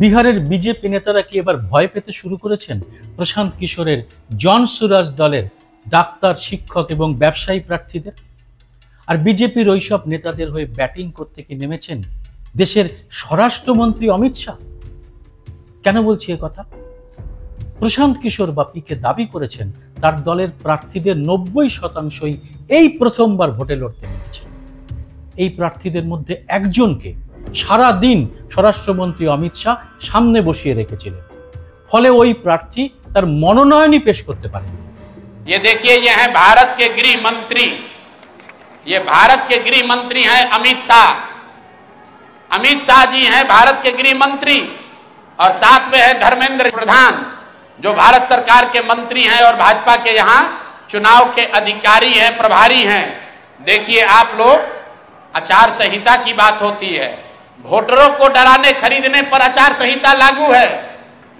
বিহারের বিজেপি নেতারা কি এবার ভয় পেতে শুরু করেছেন প্রশান্ত কিশোরের জন সুরাজ দলের ডাক্তার, শিক্ষক এবং ব্যবসায়ী প্রার্থীদের? আর বিজেপির ওইসব নেতাদের হয়ে ব্যাটিং করতে কি নেমেছেন দেশের স্বরাষ্ট্রমন্ত্রী অমিত শাহ? কেন বলছি এ কথা? প্রশান্ত কিশোর বাপিকে দাবি করেছেন তার দলের প্রার্থীদের 90% এই প্রথমবার ভোটে লড়তে নেমেছেন। এই প্রার্থীদের মধ্যে একজনকে সারা দিন স্বরাষ্ট্রমন্ত্রী অমিত শাহ সামনে বসিয়ে রেখেছিলেন, ফলে ওই প্রার্থী তার মনোনয়নই পেশ করতে পারেন। ये देखिए, ये है भारत के गृह मंत्री, ये भारत के गृह मंत्री हैं अमित शाह। अमित शाह जी हैं भारत के गृह मंत्री और साथ में है धर्मेंद्र प्रधान, जो भारत सरकार के मंत्री हैं और भाजपा के यहाँ चुनाव के अधिकारी हैं, प्रभारी हैं। देखिए आप लोग, आचार संहिता की बात होती है, वोटरों को डराने खरीदने पर आचार संहिता लागू है,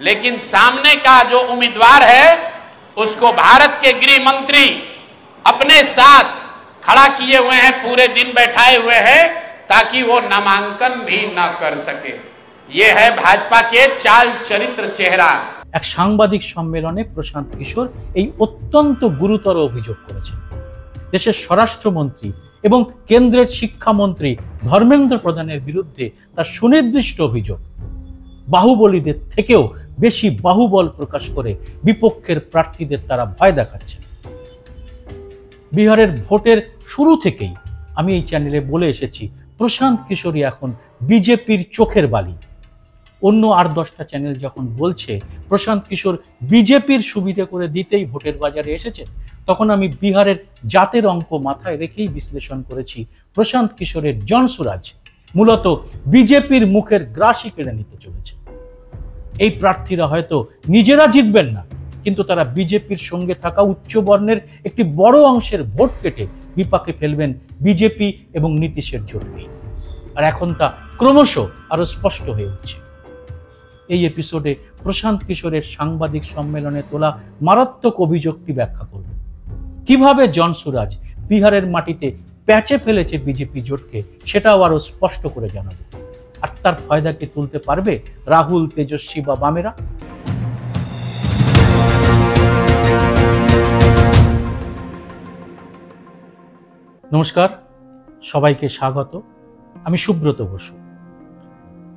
लेकिन सामने का जो उम्मीदवार है उसको भारत के गृह मंत्री अपने साथ खड़ा किए हुए हैं, पूरे दिन बैठाए हुए हैं ताकि वो नामांकन भी न कर सके। ये है भाजपा के चाल चरित्र चेहरा। এক সাংবাদিক সম্মেলনে প্রশান্ত কিশোর এই অত্যন্ত গুরুতর অভিযোগ করেছেন। দেশের স্বরাষ্ট্রমন্ত্রী এবং কেন্দ্রের শিক্ষামন্ত্রী ধর্মেন্দ্র প্রধানের বিরুদ্ধে তার সুনির্দিষ্ট অভিযোগ, বাহুবলীদের থেকেও বেশি বাহুবল প্রকাশ করে বিপক্ষের প্রার্থীদের তারা ভয় দেখাচ্ছে। বিহারের ভোটের শুরু থেকেই আমি এই চ্যানেলে বলে এসেছি, প্রশান্ত কিশোরই এখন বিজেপির চোখের বালি। অন্য আর 10টা চ্যানেল যখন বলছে প্রশান্ত কিশোর বিজেপির সুবিধে করে দিতেই ভোটের বাজারে এসেছে, তখন আমি বিহারের জাতের অঙ্ক মাথায় রেখেই বিশ্লেষণ করেছি প্রশান্ত কিশোরের জন সুরাজ মূলত বিজেপির মুখের গ্রাসই কেড়ে নিতে চলেছে। এই প্রার্থীরা হয়তো নিজেরা জিতবেন না, কিন্তু তারা বিজেপির সঙ্গে থাকা উচ্চ বর্ণের একটি বড় অংশের ভোট কেটে বিপাকে ফেলবেন বিজেপি এবং নীতিশের জোটকে। আর এখন তা ক্রমশ আরো স্পষ্ট হয়ে উঠছে। এই এপিসোডে প্রশান্ত কিশোরের সাংবাদিক সম্মেলনে তোলা মারাত্মক অভিযোগটি ব্যাখ্যা করব। কিভাবে জন সুরাজ বিহারের মাটিতে প্যাচে ফেলেছে বিজেপি জোটকে, সেটাও আরো স্পষ্ট করে জানাবো। আর তার ফায়দাকে তুলতে পারবে রাহুল, তেজস্বী বা বামেরা? নমস্কার, সবাইকে স্বাগত। আমি সুব্রত বসু।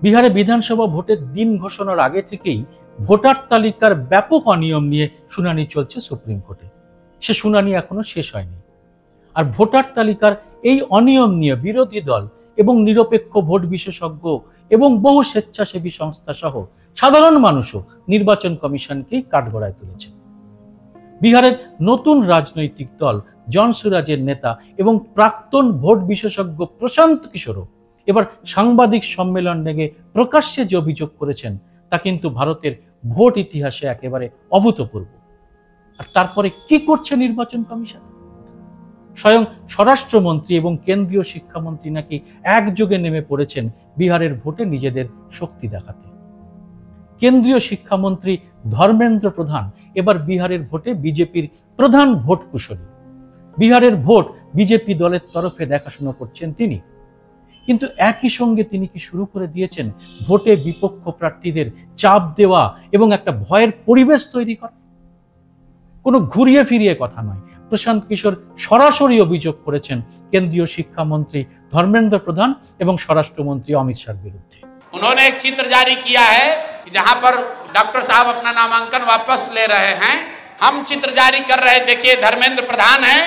বিহারে বিধানসভা ভোটের দিন ঘোষণার আগে থেকেই ভোটার তালিকার ব্যাপক অনিয়ম নিয়ে শুনানি চলছে সুপ্রিম কোর্টে। সে শুনানি এখনো শেষ হয়নি। আর ভোটার তালিকার এই অনিয়ম নিয়ে বিরোধী দল এবং নিরপেক্ষ ভোট বিশেষজ্ঞ এবং বহু স্বেচ্ছাসেবী সংস্থা সহ সাধারণ মানুষও নির্বাচন কমিশনকেই কাঠগড়ায় তুলেছে। বিহারের নতুন রাজনৈতিক দল জন সুরাজের নেতা এবং প্রাক্তন ভোট বিশেষজ্ঞ প্রশান্ত কিশোরও এবার সাংবাদিক সম্মেলন ডেকে প্রকাশ্যে যে অভিযোগ করেছেন তা কিন্তু ভারতের ভোট ইতিহাসে একেবারে অভূতপূর্ব। আর তারপরে কি করছে নির্বাচন কমিশন? স্বয়ং স্বরাষ্ট্রমন্ত্রী এবং কেন্দ্রীয় শিক্ষামন্ত্রী নাকি একযোগে নেমে পড়েছেন বিহারের ভোটে নিজেদের শক্তি দেখাতে। কেন্দ্রীয় শিক্ষামন্ত্রী ধর্মেন্দ্র প্রধান এবার বিহারের ভোটে বিজেপির প্রধান ভোট কুশলী। বিহারের ভোট বিজেপি দলের তরফে দেখাশোনা করছেন তিনি। কিন্তু একই সঙ্গে তিনি কি শুরু করে দিয়েছেন ভোটে বিপক্ষ প্রার্থীদের চাপ দেওয়া এবং একটা ভয়ের পরিবেশ তৈরি করা? কোনো ঘুরিয়ে ফিরিয়ে কথা নয়, প্রশান্ত কিশোর সরাসরি অভিযোগ করেছেন কেন্দ্রীয় শিক্ষামন্ত্রী ধর্মেন্দ্র প্রধান এবং স্বরাষ্ট্রমন্ত্রী অমিত শাহর বিরুদ্ধে। उन्होंने एक चित्र जारी किया है कि जहां पर डॉक्टर साहब अपना नामांकन वापस ले रहे हैं, हम चित्र जारी कर रहे हैं। देखिए, धर्मेंद्र प्रधान हैं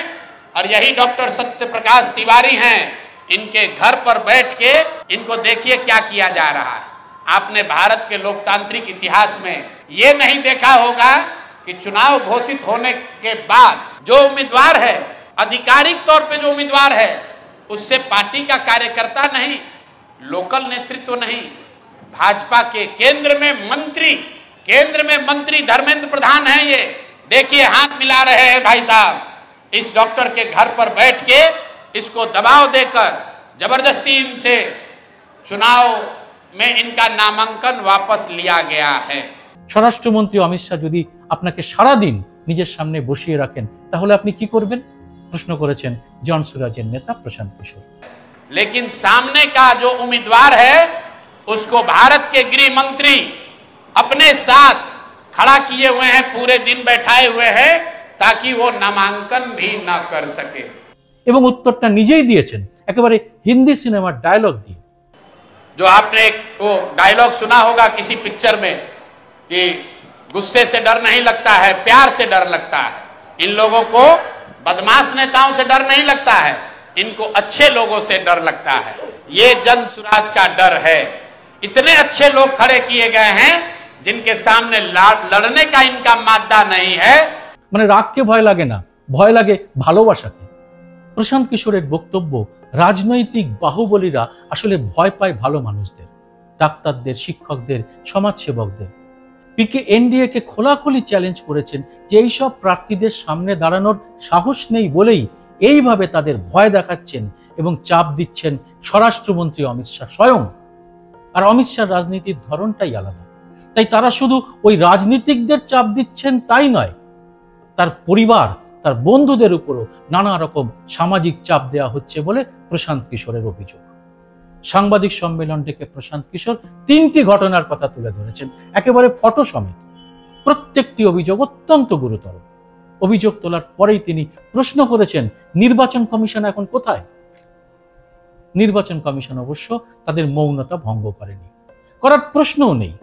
और यही डॉक्टर सत्य प्रकाश तिवारी हैं। इनके घर पर बैठ के इनको देखिए क्या किया जा रहा है। आपने भारत के लोकतांत्रिक इतिहास में ये नहीं देखा होगा कि चुनाव घोषित होने के बाद जो उम्मीदवार है, आधिकारिक तौर पे जो उम्मीदवार है, उससे पार्टी का कार्यकर्ता नहीं, लोकल नेतृत्व नहीं, भाजपा के केंद्र में मंत्री धर्मेंद्र प्रधान हैं। ये देखिए, हाथ मिला रहे हैं भाई साहब। इस डॉक्टर के घर पर बैठ के इसको दबाव देकर जबरदस्ती इनसे चुनाव में इनका नामांकन वापस लिया गया है। স্বরাষ্ট্রমন্ত্রী অমিত শাহ যদি আপনাকে সারাদিন নিজের সামনে বসিয়ে রাখেন, তাহলে আপনি কি করবেন? প্রশ্ন করেছেন জন সুরাজের নেতা প্রশান্ত কিশোর। लेकिन सामने का जो उम्मीदवार है उसको भारत के गृह मंत्री अपने साथ खड़ा किए हुए हैं, पूरे दिन बैठाए हुए हैं ताकि वो नामांकन भी ना कर सके। এবং উত্তরটা নিজেই দিয়েছেন একেবারে হিন্দি সিনেমার ডায়লগ দিয়ে। जो आपने एक वो डायलॉग सुना होगा किसी पिक्चर में कि गुस्से से डर नहीं लगता है, प्यार से डर लगता है। इन लोगों को बदमाश नेताओं से डर नहीं लगता है, इनको अच्छे लोगों से डर लगता है। ये जन सुराज का डर है। इतने अच्छे लोग खड़े किए गए हैं जिनके सामने लड़ने का इनका मादा नहीं है। মানে রাগকে ভয় লাগে না, ভয় লাগে ভালোবাসাকে। প্রশান্ত কিশোরের বক্তব্য, রাজনৈতিক বাহুবলীরা আসলে ভয় পায় ভালো মানুষদের, ডাক্তারদের, শিক্ষকদের, সমাজসেবকদের। পিকে এনডিএ কে খোলাখুলি চ্যালেঞ্জ করেছেন যে এইসব প্রার্থীদের সামনে দাঁড়ানোর সাহস নেই বলেই এইভাবে তাদের ভয় দেখাচ্ছেন এবং চাপ দিচ্ছেন স্বরাষ্ট্রমন্ত্রী অমিত শাহ স্বয়ং। আর অমিত শাহ রাজনীতির ধরনটাই আলাদা, তাই তারা শুধু ওই রাজনীতিকদের চাপ দিচ্ছেন তাই নয়, তার পরিবার, তার বন্ধুদের উপরও নানা রকম সামাজিক চাপ দেওয়া হচ্ছে বলে প্রশান্ত কিশোরের অভিযোগ। সাংবাদিক সম্মেলন ডেকে প্রশান্ত কিশোর 3টি ঘটনার কথা তুলে ধরেছেন, একেবারে ফটো সমেত। প্রত্যেকটি অভিযোগ অত্যন্ত গুরুতর। অভিযোগ তোলার পরেই তিনি প্রশ্ন করেছেন, নির্বাচন কমিশন এখন কোথায়? নির্বাচন কমিশন অবশ্য তাদের মৌনতা ভঙ্গ করেনি, করার প্রশ্নও নেই।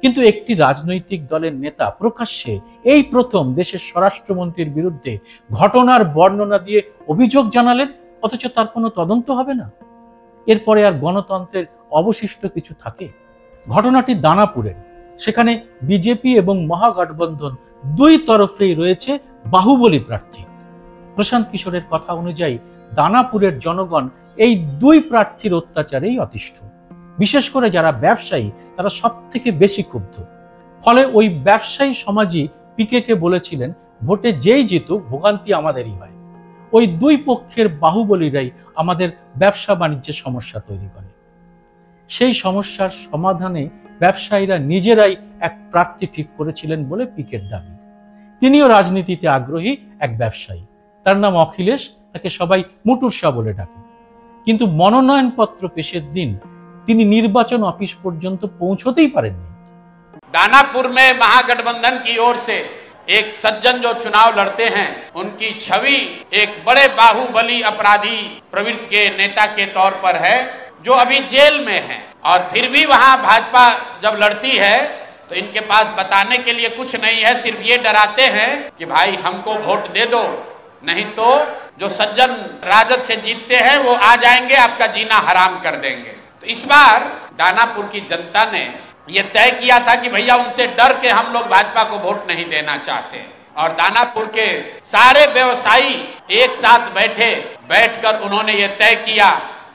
কিন্তু একটি রাজনৈতিক দলের নেতা প্রকাশ্যে এই প্রথম দেশের স্বরাষ্ট্রমন্ত্রীর বিরুদ্ধে ঘটনার বর্ণনা দিয়ে অভিযোগ জানালেন, অথচ তার কোনো তদন্ত হবে না। এরপরে আর গণতন্ত্রের অবশিষ্ট কিছু থাকে? ঘটনাটি দানাপুরের। সেখানে বিজেপি এবং মহাগঠবন্ধন দুই তরফেই রয়েছে বাহুবলী প্রার্থী। প্রশান্ত কিশোরের কথা অনুযায়ী দানাপুরের জনগণ এই দুই প্রার্থীর অত্যাচারেই অতিষ্ঠ। বিশেষ করে যারা ব্যবসায়ী তারা সব থেকে বেশি ক্ষুব্ধ। ফলে ওই ব্যবসায়ী সমাজই পিকেকে বলেছিলেন, ভোটে যেই জিতুক ভোগান্তি আমাদেরই হয়। ওই দুই পক্ষের বাহুবলীরাই আমাদের ব্যবসা বাণিজ্যের সমস্যা তৈরি করে। সেই সমস্যার সমাধানে ব্যবসায়ীরা নিজেরাই এক প্রার্থী ঠিক করেছিলেন বলে পিকের দাবি। তিনিও রাজনীতিতে আগ্রহী এক ব্যবসায়ী, তার নাম অখিলেশ, তাকে সবাই মুটুর শাহ বলে ডাকে। কিন্তু মনোনয়নপত্র পেশের দিন তিনি নির্বাচন অফিস পর্যন্ত পৌঁছতেই পারেননি। दानापुर में महागठबंधन की ओर से एक सज्जन जो चुनाव लड़ते हैं, उनकी छवि एक बड़े बाहुबली अपराधी प्रवृत्ति के नेता के तौर पर है, जो अभी जेल में है। और फिर भी वहां भाजपा जब लड़ती है तो इनके पास बताने के लिए कुछ नहीं है, सिर्फ ये डराते हैं कि भाई हमको वोट दे दो, नहीं तो जो सज्जन राजद से जीतते हैं वो आ जाएंगे, आपका जीना हराम कर देंगे। तो इस बार दानापुर की जनता ने ये तय किया था कि भैया उनसे डर के हम लोग भाजपा को वोट नहीं देना चाहते। और दानापुर के सारे व्यवसायी एक साथ बैठकर उन्होंने ये तय किया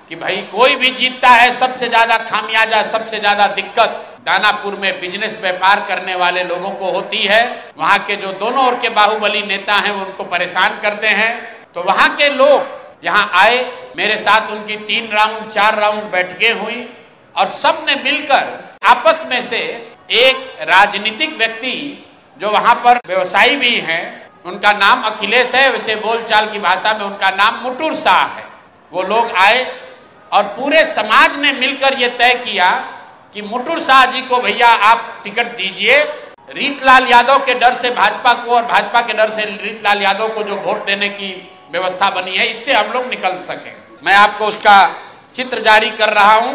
कि भाई कोई भी जीतता है, सबसे ज्यादा खामियाजा, सबसे ज्यादा दिक्कत दानापुर में बिजनेस व्यापार करने वाले लोगों को होती है। वहां के जो दोनों ओर के बाहुबली नेता हैं वो उनको परेशान करते हैं। तो वहां के लोग यहाँ आए, मेरे साथ उनकी 3 राउंड 4 राउंड बैठकें हुई और सबने मिलकर आपस में से एक राजनीतिक व्यक्ति जो वहां पर व्यवसायी भी हैं, उनका नाम अखिलेश है, वैसे बोलचाल की भाषा में उनका नाम मुटुर शाह है, वो लोग आए और पूरे समाज ने मिलकर ये तय किया कि मुटुर शाह जी को भैया आप टिकट दीजिए। रीतलाल यादव के डर से भाजपा को और भाजपा के डर से रीतलाल यादव को जो वोट देने की व्यवस्था बनी है, इससे हम लोग निकल सके। मैं आपको उसका चित्र जारी कर रहा हूं।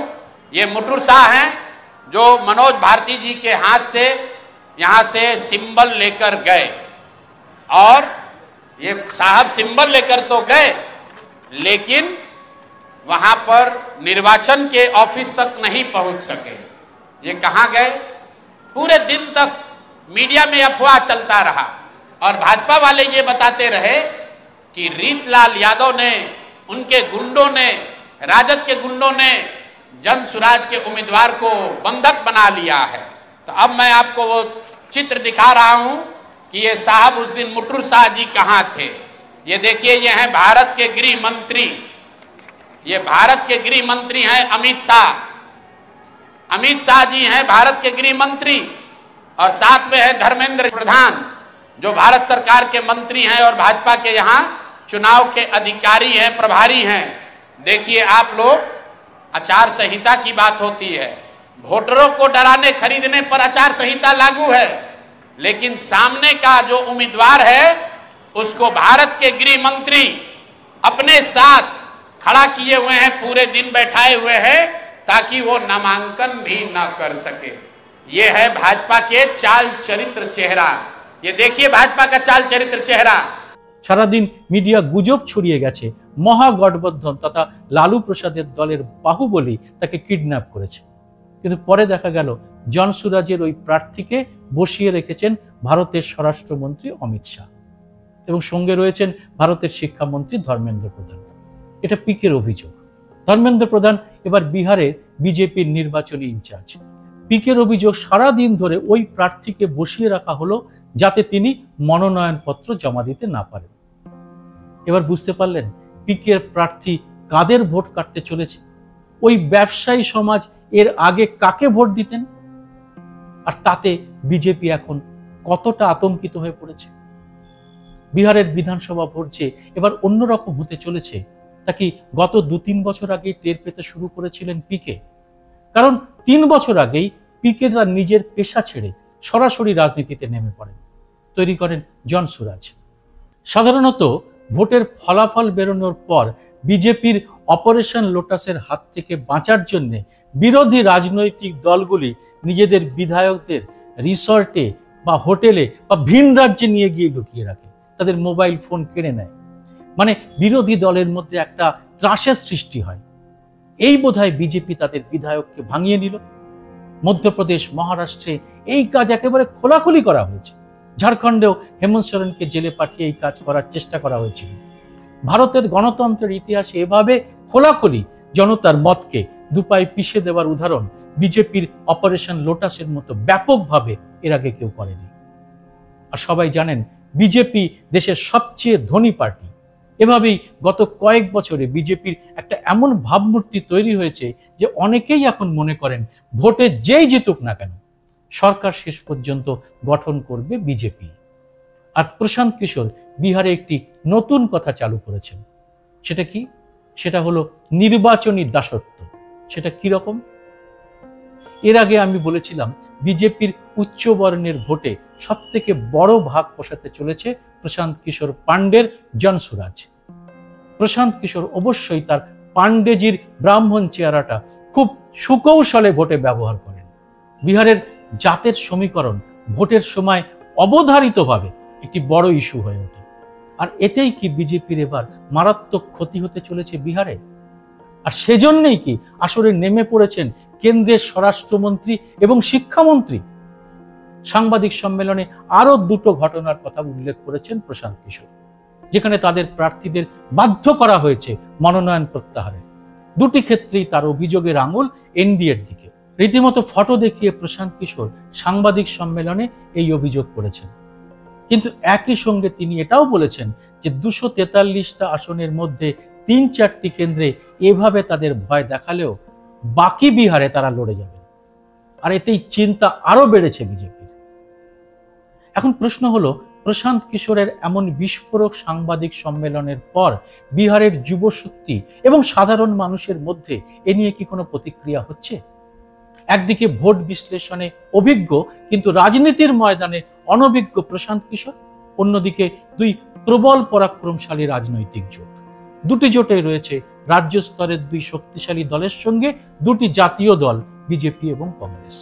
ये मुटुर शाह हैं जो मनोज भारती जी के हाथ से यहां से सिंबल लेकर गए, और ये साहब सिंबल लेकर तो गए लेकिन वहां पर निर्वाचन के ऑफिस तक नहीं पहुंच सके। ये कहां गए? पूरे दिन तक मीडिया में अफवाह चलता रहा और भाजपा वाले ये बताते रहे कि रीतलाल यादव ने, उनके गुंडों ने, राजद के गुंडों ने जन सुराज के उम्मीदवार को बंधक बना लिया है। तो अब मैं आपको वो चित्र दिखा रहा हूं कि ये साहब उस दिन मुटुर शाह जी कहां थे। ये देखिए, ये हैं भारत के गृह मंत्री, ये भारत के गृह मंत्री हैं अमित शाह। अमित शाह जी हैं भारत के गृह मंत्री, और साथ में है धर्मेंद्र प्रधान जो भारत सरकार के मंत्री हैं और भाजपा के यहां चुनाव के अधिकारी हैं, प्रभारी हैं। देखिए आप लोग, आचार संहिता की बात होती है, वोटरों को डराने खरीदने पर आचार संहिता लागू है, लेकिन सामने का जो उम्मीदवार है उसको भारत के गृह मंत्री अपने साथ खड़ा किए हुए हैं, पूरे दिन बैठाए हुए हैं ताकि वो नामांकन भी ना कर सके। ये है भाजपा के चाल चरित्र चेहरा। ये देखिए भाजपा का चाल चरित्र चेहरा। সারাদিন মিডিয়া গুজব ছড়িয়ে গেছে মহাগঠবন্ধন তথা লালু প্রসাদের দলের বাহুবলী তাকে কিডন্যাপ করেছে, কিন্তু পরে দেখা গেল জন সুরাজের ওই প্রার্থীকে বসিয়ে রেখেছেন ভারতের স্বরাষ্ট্রমন্ত্রী অমিত শাহ এবং সঙ্গে রয়েছেন ভারতের শিক্ষামন্ত্রী ধর্মেন্দ্র প্রধান। এটা পিকের অভিযোগ। ধর্মেন্দ্র প্রধান এবার বিহারের বিজেপির নির্বাচনী ইনচার্জ। পিকের অভিযোগ সারাদিন ধরে ওই প্রার্থীকে বসিয়ে রাখা হলো যাতে তিনি মনোনয়নপত্র জমা দিতে না পারেন। এবার বুঝতে পারলেন পিকের প্রার্থী কাদের ভোট কাটতে চলেছে। ওই ব্যবসায়ী সমাজ এর আগে কাকে ভোট দিতেন, আর তাতে বিজেপি এখন কতটা আতঙ্কিত হয়ে পড়েছে। বিহারের বিধানসভা ভোট যে এবার অন্যরকম হতে চলেছে তা কি গত 2-3 বছর আগে টের পেতে শুরু করেছিলেন পিকে? কারণ 3 বছর আগেই পিকে তার নিজের পেশা ছেড়ে সরাসরি রাজনীতিতে নেমে পড়েন, তৈরি করেন জন সুরাজ। সাধারণত ভোটের ফলাফল বেরোনোর পর বিজেপির অপারেশন লোটাসের হাত থেকে বাঁচার জন্য বিরোধী রাজনৈতিক দলগুলি নিজেদের বিধায়কদের রিসর্টে বা হোটেলে বা ভিন রাজ্যে নিয়ে গিয়ে লুকিয়ে রাখে, তাদের মোবাইল ফোন কেড়ে নেয়। মানে বিরোধী দলের মধ্যে একটা ত্রাসের সৃষ্টি হয়। এই বোধহয় বিজেপি তাদের বিধায়ককে ভাঙিয়ে নিল। মধ্যপ্রদেশ, মহারাষ্ট্রে এই কাজ একেবারে খোলাখুলি করা হয়েছে। ঝাড়খণ্ডেও হেমন্ত সোরেনকে জেলে পাঠিয়ে এই কাজ করার চেষ্টা করা হয়েছিল। ভারতের গণতন্ত্রের ইতিহাসে এভাবে খোলাখুলি জনতার মতকে দুপায়ে পিষে দেওয়ার উদাহরণ বিজেপির অপারেশন লোটাসের মতো ব্যাপকভাবে এর আগে কেউ করেনি। আর সবাই জানেন বিজেপি দেশের সবচেয়ে ধনী পার্টি। এভাবেই গত কয়েক বছরে বিজেপির একটা এমন ভাবমূর্তি তৈরি হয়েছে যে অনেকেই এখন মনে করেন ভোটে যেই জিতুক না কেন সরকার শেষ পর্যন্ত গঠন করবে বিজেপি। আর প্রশান্ত কিশোর বিহারে একটি নতুন কথা চালু করেছেন। সেটা কি? সেটা হলো নির্বাচনী দাসত্ব। সেটা কি রকম? এর আগে আমি বলেছিলাম বিজেপির উচ্চ বর্ণের ভোটে সব থেকে বড় ভাগ বসাতে চলেছে প্রশান্ত কিশোর পান্ডের জন সুরাজ। প্রশান্ত কিশোর অবশ্যই তার পান্ডেজির ব্রাহ্মণ চেহারাটা খুব সুকৌশলে ভোটে ব্যবহার করেন। বিহারের জাতের সমীকরণ ভোটের সময় অবধারিতভাবে একটি বড় ইস্যু হয়ে ওঠে। আর এতেই কি বিজেপির এবার মারাত্মক ক্ষতি হতে চলেছে বিহারে? আর সেজন্যই কি আসলে নেমে পড়েছেন কেন্দ্রের স্বরাষ্ট্রমন্ত্রী এবং শিক্ষামন্ত্রী? সাংবাদিক সম্মেলনে আরো দুটো ঘটনার কথা উল্লেখ করেছেন প্রশান্ত কিশোর, যেখানে তাদের প্রার্থীদের বাধ্য করা হয়েছে মনোনয়ন প্রত্যাহারে। দুটি ক্ষেত্রেই তার অভিযোগের আঙুল এনডিএর দিকে। রীতিমতো ফটো দেখিয়ে প্রশান্ত কিশোর সাংবাদিক সম্মেলনে এই অভিযোগ করেছেন। কিন্তু একই সঙ্গে তিনি এটাও বলেছেন যে 243টা আসনের মধ্যে 3-4টি কেন্দ্রে এভাবে তাদের ভয় দেখালেও বাকি বিহারে তারা লড়ে যাবে। আর এতেই চিন্তা আরো বেড়েছে বিজেপির। এখন প্রশ্ন হলো, প্রশান্ত কিশোরের এমন বিস্ফোরক সাংবাদিক সম্মেলনের পর বিহারের যুবশক্তি এবং সাধারণ মানুষের মধ্যে এ নিয়ে কি কোনো প্রতিক্রিয়া হচ্ছে? একদিকে ভোট বিশ্লেষণে অভিজ্ঞ কিন্তু রাজনীতির ময়দানে অনভিজ্ঞ প্রশান্ত কিশোর, অন্যদিকে দুই প্রবল পরাক্রমশালী রাজনৈতিক জোট। দুটি জোটে রয়েছে রাজ্য স্তরের দুই শক্তিশালী দলের সঙ্গে দুটি জাতীয় দল বিজেপি এবং কংগ্রেস।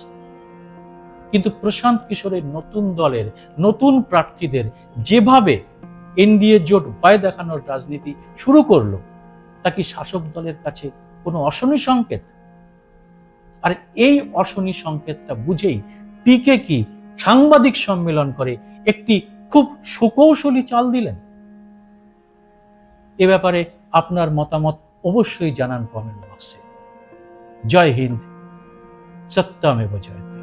কিন্তু প্রশান্ত কিশোরের নতুন দলের নতুন প্রার্থীদের যেভাবে এনডিএ জোট ভয় দেখানোর রাজনীতি শুরু করলো তা কি শাসক দলের কাছে কোনো অশনি সংকেত? আর এই অশনি সংকেতটা বুঝেই পিকে কি সাংবাদিক সম্মেলন করে একটি খুব সুকৌশলী চাল দিলেন? এ ব্যাপারে আপনার মতামত অবশ্যই জানান কমেন্ট বক্সে। জয় হিন্দ, সত্যমেব জয়তে।